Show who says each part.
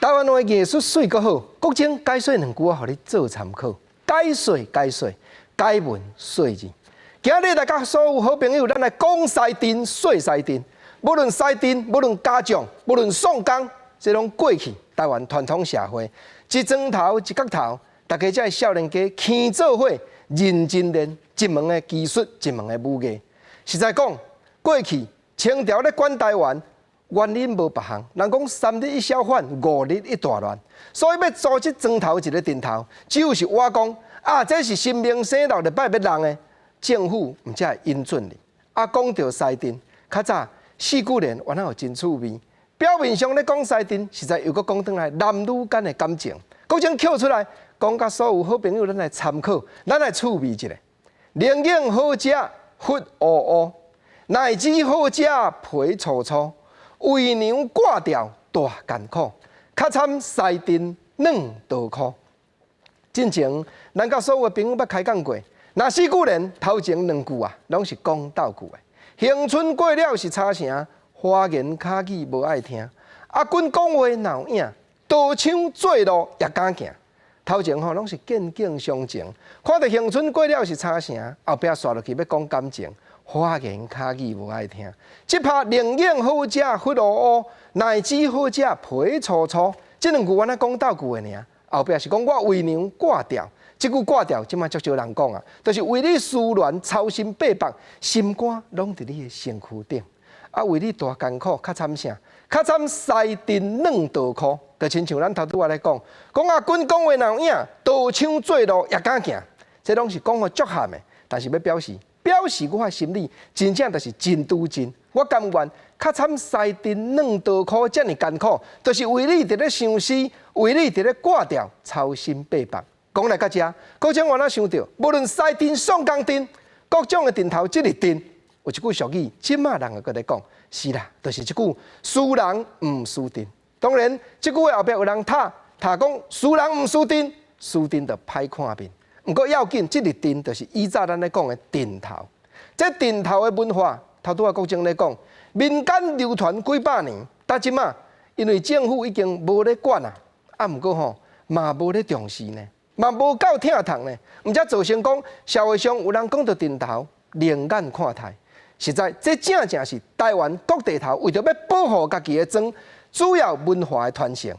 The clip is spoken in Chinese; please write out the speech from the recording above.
Speaker 1: 台湾的艺术水阁好，国情解说两句互你做参考。解说，解文说字。今日大家所有好朋友，咱来讲西镇、说西镇。无论西镇，无论家长，无论宋江，这拢过去台湾传统社会，一砖头一角头，大家才少年家起做伙，认真练一门的技术，一门的武艺。实在讲，过去清朝咧管台湾。原因无别项，人讲3日一小反，5日一大乱，所以要组织砖头一个顶头，只有是我讲啊，这是新明生6礼拜要人的，政府唔才会应准哩。啊，讲到西镇，较早四句联原来有真趣味。表面上咧讲西镇，实在又搁讲转来男女间的感情，各种扣出来，讲甲所有好朋友咱来参考，咱来趣味一下。灵应好食，骨乌乌；奶子好食，皮粗粗。为娘挂掉大艰苦，较惨西镇2道苦。之前咱甲所有朋友捌开讲过，那4句联头前2句啊，拢是讲斗句的。恒春过了是差声，花言巧语无爱听。阿君讲话闹影，刀枪做路也敢行。头前吼拢是见景伤情，看到恒春过了是差声，后壁刷落去要讲感情。花言巧语无爱听，即拍灵应好食骨乌乌，奶子好食皮粗粗。这2句原来讲斗句的尔，后壁是讲我为娘挂掉。这句挂掉，即摆足少人讲啊，就是为你思恋操心百百，心肝拢伫你的身躯顶。啊，为你大艰苦，较惨啥？较惨西镇2道苦。就亲像咱头拄仔来讲，讲阿君讲话闹影，刀枪做路也敢行。这拢是讲互足喊的，但是要表示我的心里真正就是真拄真，我甘愿较惨西镇2道苦，遮尔艰苦，就是为你伫咧想死，为你伫咧挂掉，操心百百。讲来到遮，各种我哪想到，无论西镇、宋江镇，各种的镇头，这个镇有一句俗语，即马人个在讲，是啦，就是这句“输人毋输阵”。当然，这句话后壁有人他讲“输人毋输阵”，输阵就歹看面。不过要紧，这个镇就是以早咱咧讲的镇头。这镇头的文化，头拄仔国政咧讲，民间流传几百年，但即马因为政府已经无咧管啊，毋过吼嘛无咧重视呢，嘛无够疼痛呢，毋则造成讲社会上有人讲到镇头，另眼看待。实在这正是台湾各地头为着要保护家己的庄，主要文化的传承。